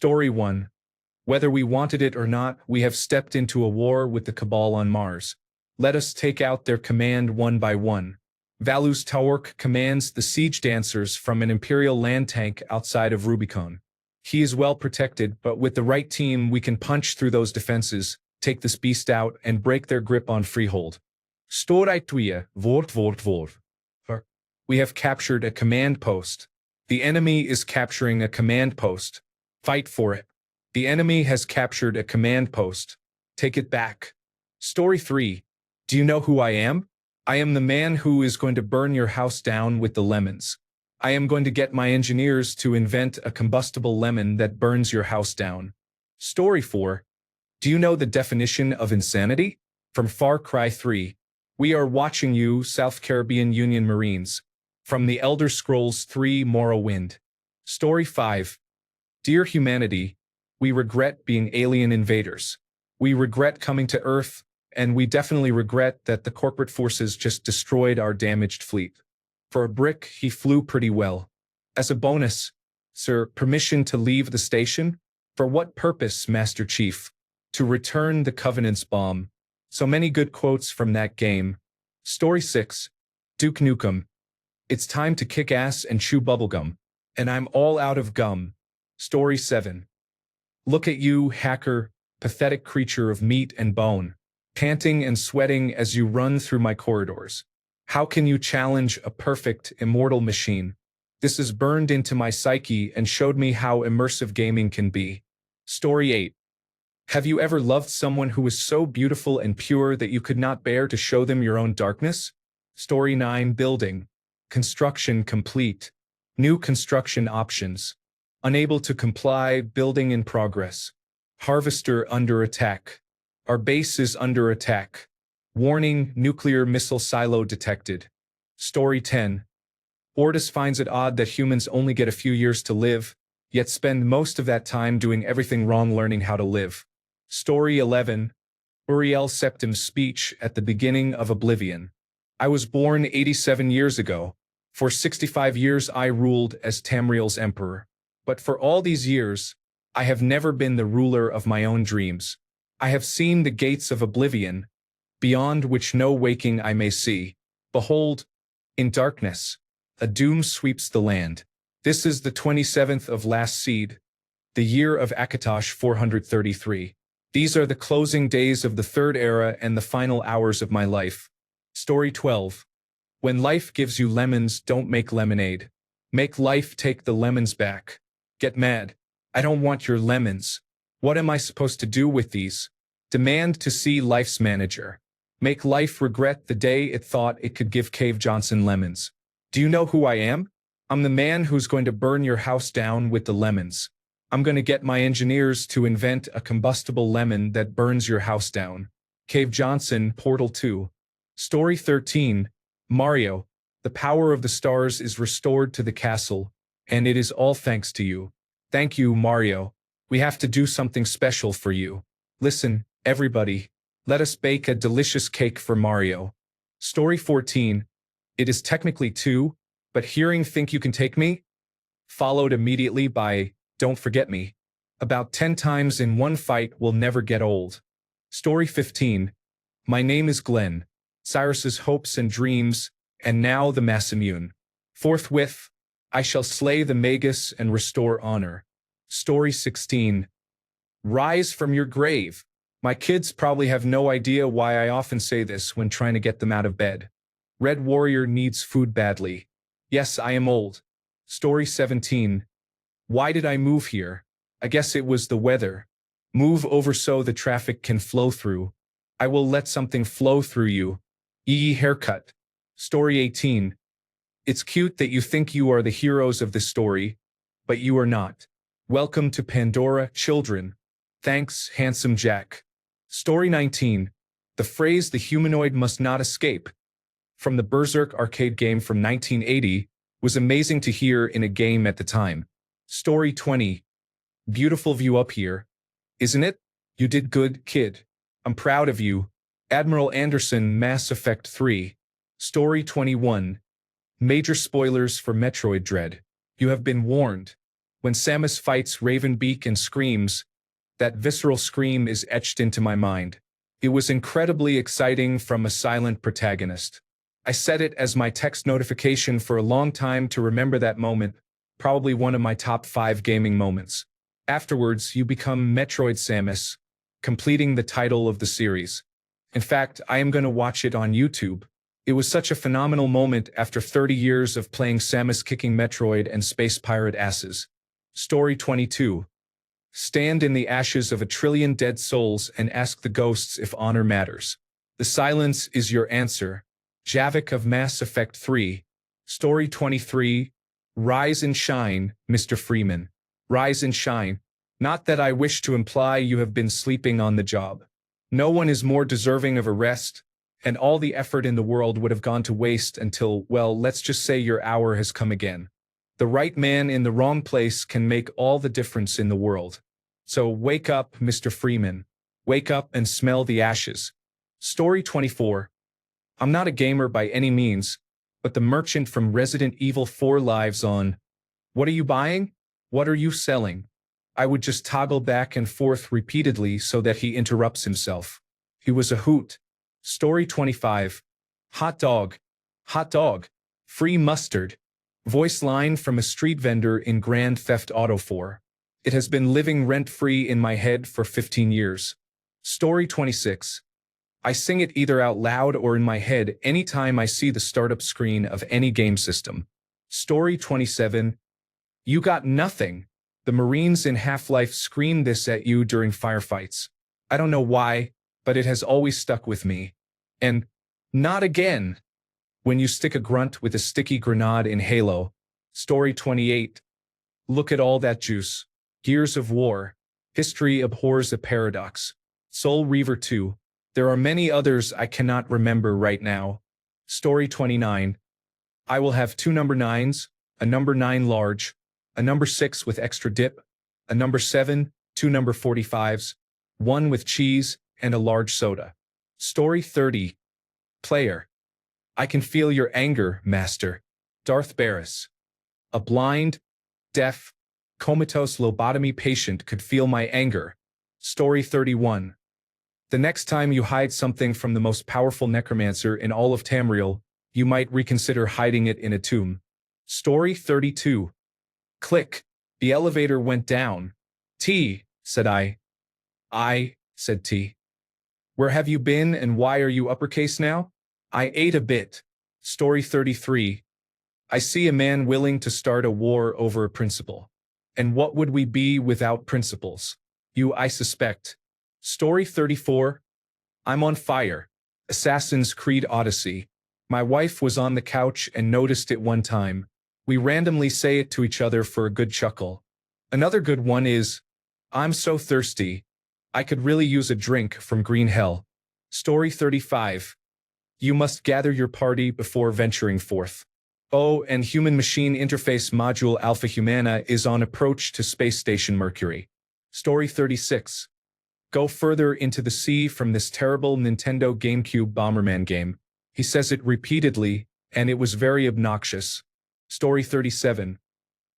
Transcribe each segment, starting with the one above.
Story 1. Whether we wanted it or not, we have stepped into a war with the Cabal on Mars. Let us take out their command one by one. Valus Taork commands the siege dancers from an Imperial land tank outside of Rubicon. He is well protected, but with the right team we can punch through those defenses, take this beast out, and break their grip on Freehold. Story 2. Vort. We have captured a command post. The enemy is capturing a command post. Fight for it. The enemy has captured a command post. Take it back. Story 3. Do you know who I am? I am the man who is going to burn your house down with the lemons. I am going to get my engineers to invent a combustible lemon that burns your house down. Story 4. Do you know the definition of insanity? From Far Cry 3. We are watching you, South Caribbean Union Marines. From the Elder Scrolls 3 Morrowind. Story 5. Dear humanity, we regret being alien invaders. We regret coming to Earth, and we definitely regret that the corporate forces just destroyed our damaged fleet. For a brick, he flew pretty well. As a bonus, sir, permission to leave the station? For what purpose, Master Chief? To return the Covenant's bomb. So many good quotes from that game. Story 6. Duke Nukem. It's time to kick ass and chew bubblegum. And I'm all out of gum. Story 7. Look at you, hacker, pathetic creature of meat and bone, panting and sweating as you run through my corridors. How can you challenge a perfect, immortal machine? This is burned into my psyche and showed me how immersive gaming can be. Story 8. Have you ever loved someone who was so beautiful and pure that you could not bear to show them your own darkness? Story 9. Building. Construction complete. New construction options. Unable to comply, building in progress. Harvester under attack. Our base is under attack. Warning, nuclear missile silo detected. Story 10. Ordis finds it odd that humans only get a few years to live, yet spend most of that time doing everything wrong learning how to live. Story 11. Uriel Septim's speech at the beginning of Oblivion. I was born 87 years ago. For 65 years I ruled as Tamriel's emperor. But for all these years, I have never been the ruler of my own dreams. I have seen the gates of oblivion, beyond which no waking I may see. Behold, in darkness, a doom sweeps the land. This is the 27th of last seed, the year of Akatosh 433. These are the closing days of the third era and the final hours of my life. Story 12. When life gives you lemons, don't make lemonade. Make life take the lemons back. Get mad. I don't want your lemons. What am I supposed to do with these? Demand to see life's manager. Make life regret the day it thought it could give Cave Johnson lemons. Do you know who I am? I'm the man who's going to burn your house down with the lemons. I'm going to get my engineers to invent a combustible lemon that burns your house down. Cave Johnson, Portal 2. Story 13. Mario. The power of the stars is restored to the castle, and it is all thanks to you. Thank you, Mario. We have to do something special for you. Listen, everybody. Let us bake a delicious cake for Mario. Story 14. It is technically 2, but hearing Think You Can Take Me? Followed immediately by Don't Forget Me. About 10 times in one fight will never get old. Story 15. My name is Glenn. Cyrus's hopes and dreams, and now the Masamune. Forthwith, I shall slay the Magus and restore honor. Story 16. Rise from your grave. My kids probably have no idea why I often say this when trying to get them out of bed. Red Warrior needs food badly. Yes, I am old. Story 17. Why did I move here? I guess it was the weather. Move over so the traffic can flow through. I will let something flow through you. Haircut. Story 18. It's cute that you think you are the heroes of this story, but you are not. Welcome to Pandora, children. Thanks, handsome Jack. Story 19. The phrase "the humanoid must not escape" from the Berserk arcade game from 1980 was amazing to hear in a game at the time. Story 20. Beautiful view up here, isn't it? You did good, kid. I'm proud of you. Admiral Anderson, Mass Effect 3. Story 21. Major spoilers for Metroid Dread. You have been warned. When Samus fights Ravenbeak and screams, that visceral scream is etched into my mind. It was incredibly exciting from a silent protagonist. I set it as my text notification for a long time to remember that moment, probably one of my top 5 gaming moments. Afterwards, you become Metroid Samus, completing the title of the series. In fact, I am going to watch it on YouTube. It was such a phenomenal moment after 30 years of playing Samus kicking Metroid and space pirate asses. Story 22. Stand in the ashes of a trillion dead souls and ask the ghosts if honor matters. The silence is your answer. Javik of Mass Effect 3. Story 23. Rise and shine, Mr. Freeman. Rise and shine. Not that I wish to imply you have been sleeping on the job. No one is more deserving of a rest, and all the effort in the world would have gone to waste until, well, let's just say your hour has come again. The right man in the wrong place can make all the difference in the world. So wake up, Mr. Freeman. Wake up and smell the ashes. Story 24. I'm not a gamer by any means, but the merchant from Resident Evil 4 lives on. What are you buying? What are you selling? I would just toggle back and forth repeatedly so that he interrupts himself. He was a hoot. Story 25. Hot dog. Hot dog. Free mustard. Voice line from a street vendor in Grand Theft Auto 4. It has been living rent-free in my head for 15 years. Story 26. I sing it either out loud or in my head anytime I see the startup screen of any game system. Story 27. You got nothing. The Marines in Half-Life scream this at you during firefights. I don't know why, but it has always stuck with me. And not again. When you stick a grunt with a sticky grenade in Halo. Story 28. Look at all that juice. Gears of War. History abhors a paradox. Soul Reaver 2. There are many others I cannot remember right now. Story 29. I will have 2 number 9s, a number 9 large, a number 6 with extra dip, a number 7, 2 number 45s, 1 with cheese, and a large soda. Story 30. Player. I can feel your anger, Master. Darth Barris. A blind, deaf, comatose lobotomy patient could feel my anger. Story 31. The next time you hide something from the most powerful necromancer in all of Tamriel, you might reconsider hiding it in a tomb. Story 32. Click. The elevator went down. T, said I. I, said T. Where have you been and why are you uppercase now? I ate a bit. Story 33. I see a man willing to start a war over a principle. And what would we be without principles? You, I suspect. Story 34. I'm on fire. Assassin's Creed Odyssey. My wife was on the couch and noticed it one time. We randomly say it to each other for a good chuckle. Another good one is, I'm so thirsty. I could really use a drink from Green Hell. Story 35. You must gather your party before venturing forth. Oh, and Human-Machine Interface Module Alpha Humana is on approach to Space Station Mercury. Story 36. Go further into the sea from this terrible Nintendo GameCube Bomberman game. He says it repeatedly, and it was very obnoxious. Story 37.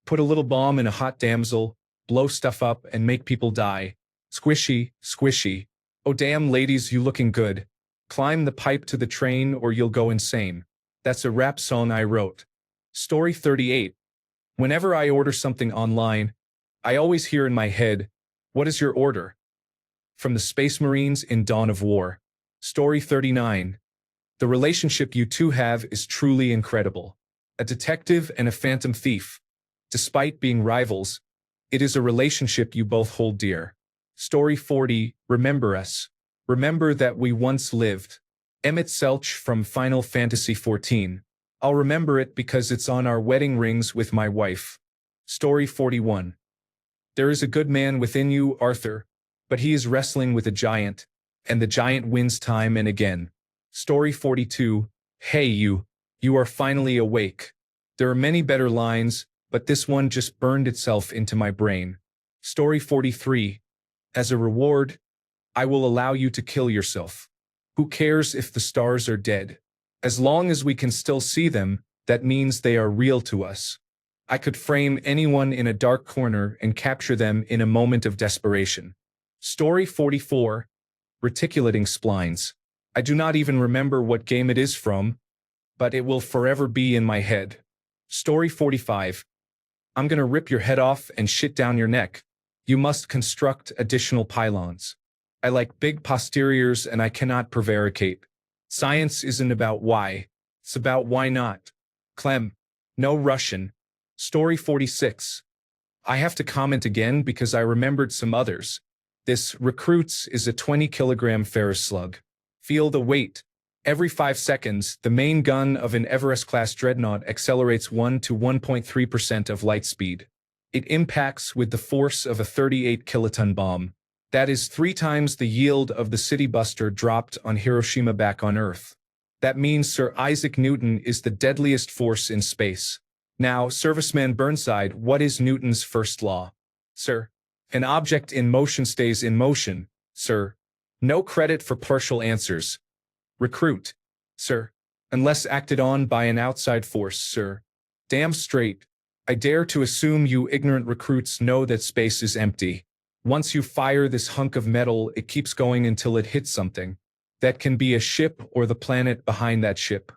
Put a little bomb in a hot damsel, blow stuff up and make people die. Squishy, squishy. Oh damn ladies, you looking good. Climb the pipe to the train or you'll go insane. That's a rap song I wrote. Story 38. Whenever I order something online, I always hear in my head, what is your order? From the Space Marines in Dawn of War. Story 39. The relationship you two have is truly incredible. A detective and a phantom thief. Despite being rivals, it is a relationship you both hold dear. Story 40. Remember us. Remember that we once lived. Emmett Selch from Final Fantasy XIV. I'll remember it because it's on our wedding rings with my wife. Story 41. There is a good man within you, Arthur, but he is wrestling with a giant, and the giant wins time and again. Story 42. Hey you are finally awake. There are many better lines, but this one just burned itself into my brain. Story 43. As a reward, I will allow you to kill yourself. Who cares if the stars are dead? As long as we can still see them, that means they are real to us. I could frame anyone in a dark corner and capture them in a moment of desperation. Story 44. Reticulating splines. I do not even remember what game it is from, but it will forever be in my head. Story 45. I'm gonna rip your head off and shit down your neck. You must construct additional pylons. I like big posteriors and I cannot prevaricate. Science isn't about why. It's about why not. Clem. No Russian. Story 46. I have to comment again because I remembered some others. This recruits is a 20-kilogram Ferris slug. Feel the weight. Every 5 seconds, the main gun of an Everest-class dreadnought accelerates 1 to 1.3% of light speed. It impacts with the force of a 38-kiloton bomb. That is 3 times the yield of the city buster dropped on Hiroshima back on Earth. That means Sir Isaac Newton is the deadliest force in space. Now, Serviceman Burnside, what is Newton's first law? Sir. An object in motion stays in motion, sir. No credit for partial answers. Recruit. Sir. Unless acted on by an outside force, sir. Damn straight. I dare to assume you ignorant recruits know that space is empty. Once you fire this hunk of metal, it keeps going until it hits something. That can be a ship or the planet behind that ship.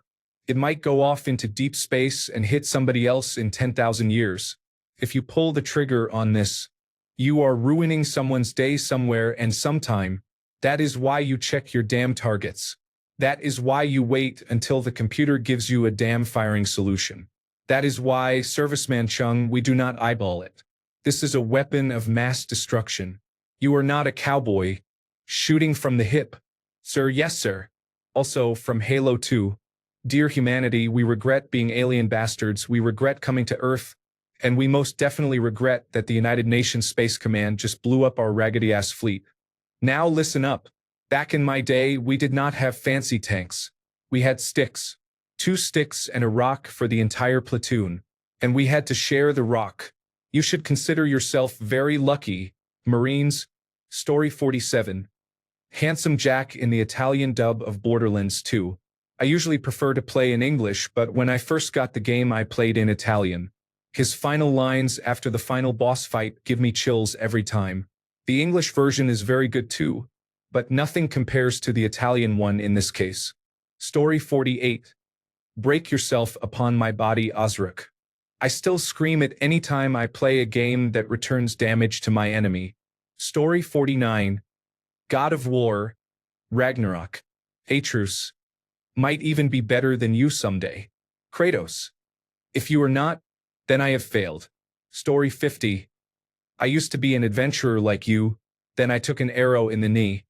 It might go off into deep space and hit somebody else in 10,000 years. If you pull the trigger on this, you are ruining someone's day somewhere and sometime. That is why you check your damn targets. That is why you wait until the computer gives you a damn firing solution. That is why, Serviceman Chung, we do not eyeball it. This is a weapon of mass destruction. You are not a cowboy. Shooting from the hip. Sir, yes, sir. Also, from Halo 2. Dear humanity, we regret being alien bastards, we regret coming to Earth, and we most definitely regret that the United Nations Space Command just blew up our raggedy-ass fleet. Now listen up. Back in my day, we did not have fancy tanks. We had sticks. 2 sticks and a rock for the entire platoon. And we had to share the rock. You should consider yourself very lucky, Marines. Story 47. Handsome Jack in the Italian dub of Borderlands 2. I usually prefer to play in English, but when I first got the game I played in Italian. His final lines after the final boss fight give me chills every time. The English version is very good too, but nothing compares to the Italian one in this case. Story 48. Break yourself upon my body, Osric. I still scream it any time I play a game that returns damage to my enemy. Story 49. God of War, Ragnarok, Atreus. Might even be better than you someday. Kratos. If you are not, then I have failed. Story 50. I used to be an adventurer like you, then I took an arrow in the knee.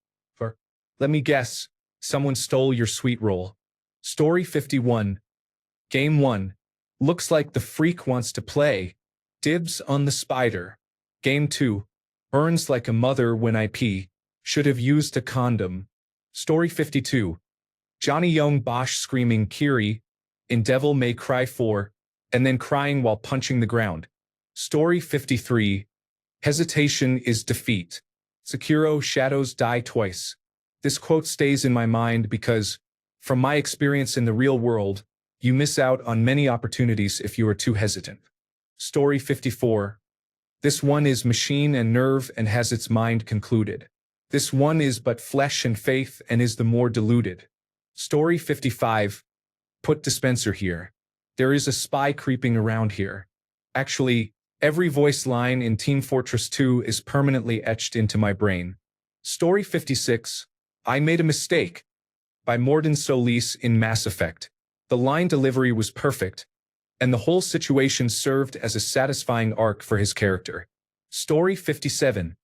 Let me guess, someone stole your sweet roll. Story 51. Game 1. Looks like the freak wants to play. Dibs on the spider. Game 2. Burns like a mother when I pee. Should have used a condom. Story 52. Johnny Young Bosch screaming Kiri in Devil May Cry 4, and then crying while punching the ground. Story 53. Hesitation is defeat. Sekiro shadows die twice. This quote stays in my mind because, from my experience in the real world, you miss out on many opportunities if you are too hesitant. Story 54. This one is machine and nerve and has its mind concluded. This one is but flesh and faith and is the more deluded. Story 55. Put dispenser here. There is a spy creeping around here. Actually, every voice line in Team Fortress 2 is permanently etched into my brain. Story 56. I made a mistake. By Mordin Solis in Mass Effect. The line delivery was perfect, and the whole situation served as a satisfying arc for his character. Story 57.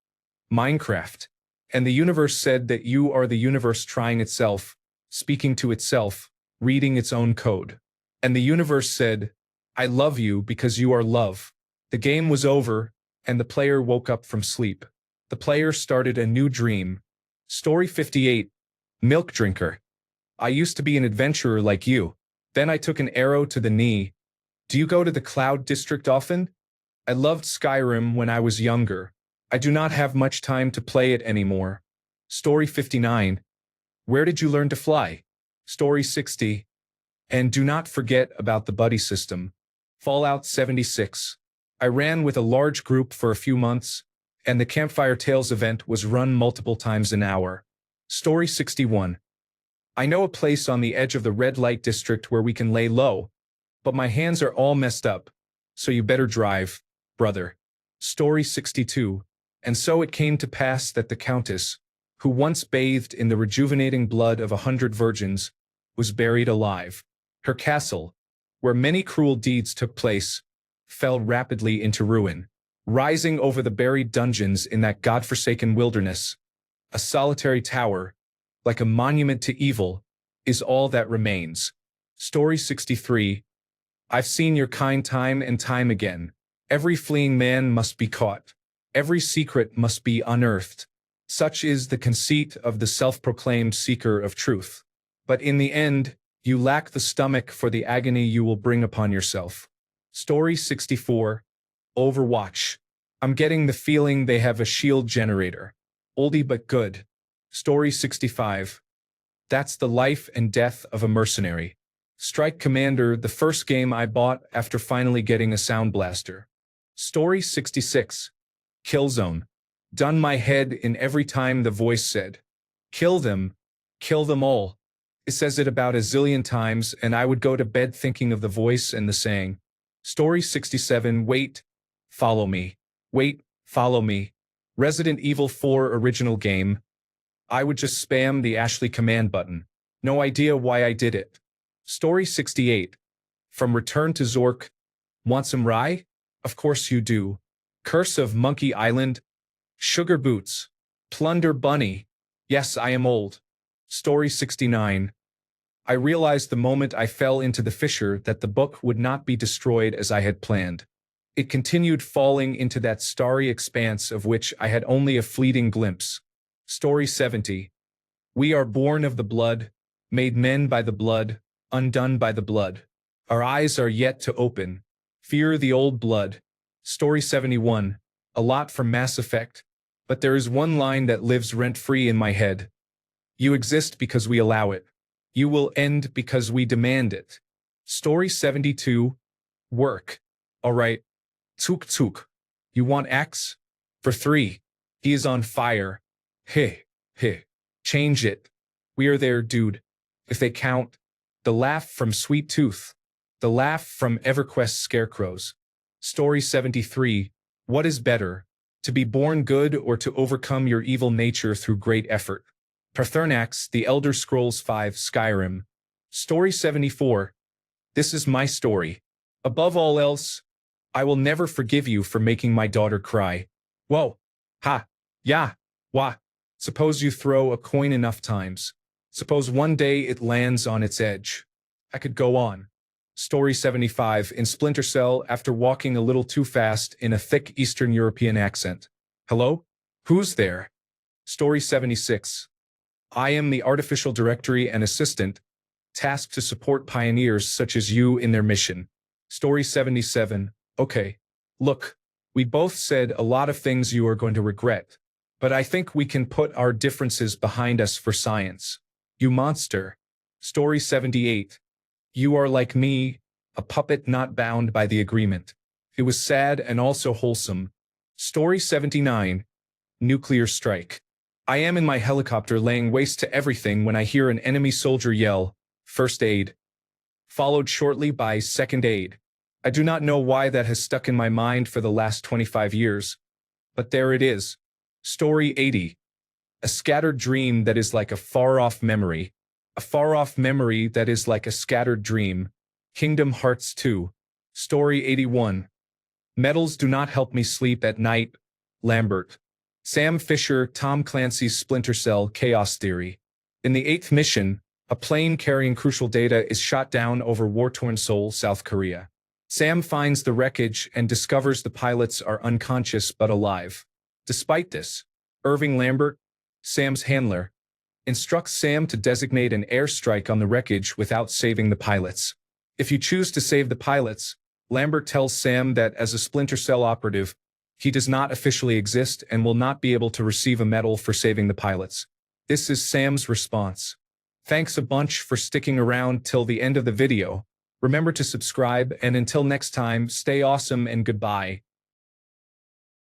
Minecraft. And the universe said that you are the universe trying itself, speaking to itself, reading its own code. And the universe said, I love you because you are love. The game was over, and the player woke up from sleep. The player started a new dream. Story 58. Milk drinker. I used to be an adventurer like you. Then I took an arrow to the knee. Do you go to the Cloud District often? I loved Skyrim when I was younger. I do not have much time to play it anymore. Story 59. Where did you learn to fly? Story 60. And do not forget about the buddy system. Fallout 76. I ran with a large group for a few months, and the Campfire Tales event was run multiple times an hour. Story 61. I know a place on the edge of the red light district where we can lay low, but my hands are all messed up, so you better drive, brother. Story 62. And so it came to pass that the Countess, who once bathed in the rejuvenating blood of 100 virgins, was buried alive. Her castle, where many cruel deeds took place, fell rapidly into ruin. Rising over the buried dungeons in that godforsaken wilderness, a solitary tower, like a monument to evil, is all that remains. Story 63. I've seen your kind time and time again. Every fleeing man must be caught. Every secret must be unearthed. Such is the conceit of the self-proclaimed seeker of truth. But in the end, you lack the stomach for the agony you will bring upon yourself. Story 64. Overwatch. I'm getting the feeling they have a shield generator. Oldie but good. Story 65. That's the life and death of a mercenary. Strike Commander, the first game I bought after finally getting a sound blaster. Story 66. Killzone. Done my head in every time the voice said, kill them all. It says it about a zillion times, and I would go to bed thinking of the voice and the saying. Story 67. Wait, follow me. Wait, follow me. Resident Evil 4 original game. I would just spam the Ashley command button. No idea why I did it. Story 68. From Return to Zork. Want some rye? Of course you do. Curse of Monkey Island. Sugar Boots. Plunder Bunny. Yes, I am old. Story 69. I realized the moment I fell into the fissure that the book would not be destroyed as I had planned. It continued falling into that starry expanse of which I had only a fleeting glimpse. Story 70. We are born of the blood, made men by the blood, undone by the blood. Our eyes are yet to open. Fear the old blood. Story 71. A lot from Mass Effect, but there is one line that lives rent-free in my head. You exist because we allow it. You will end because we demand it. Story 72. Work. All right. Tuk tuk. You want X? For 3. He is on fire. Hey. Change it. We are there, dude. If they count. The laugh from Sweet Tooth. The laugh from EverQuest Scarecrows. Story 73. What is better? To be born good or to overcome your evil nature through great effort? Paternax, The Elder Scrolls V Skyrim. Story 74. This is my story. Above all else, I will never forgive you for making my daughter cry. Whoa. Ha. Ya. Wah. Suppose you throw a coin enough times. Suppose one day it lands on its edge. I could go on. Story 75. In Splinter Cell, after walking a little too fast in a thick Eastern European accent. Hello? Who's there? Story 76. I am the artificial directory and assistant, tasked to support pioneers such as you in their mission. Story 77. Okay. Look, we both said a lot of things you are going to regret, but I think we can put our differences behind us for science. You monster. Story 78. You are like me, a puppet not bound by the agreement. It was sad and also wholesome. Story 79. Nuclear strike. I am in my helicopter laying waste to everything when I hear an enemy soldier yell, "First aid," followed shortly by "Second aid." I do not know why that has stuck in my mind for the last 25 years, but there it is. Story 80. A scattered dream that is like a far-off memory. A far-off memory that is like a scattered dream. Kingdom Hearts 2. Story 81. Metals do not help me sleep at night. Lambert. Sam Fisher, Tom Clancy's Splinter Cell Chaos Theory. In the 8th mission, a plane carrying crucial data is shot down over war-torn Seoul, South Korea. Sam finds the wreckage and discovers the pilots are unconscious but alive. Despite this, Irving Lambert, Sam's handler, instructs Sam to designate an airstrike on the wreckage without saving the pilots. If you choose to save the pilots, Lambert tells Sam that as a Splinter Cell operative, he does not officially exist and will not be able to receive a medal for saving the pilots. This is Sam's response. Thanks a bunch for sticking around till the end of the video. Remember to subscribe, and until next time, stay awesome and goodbye.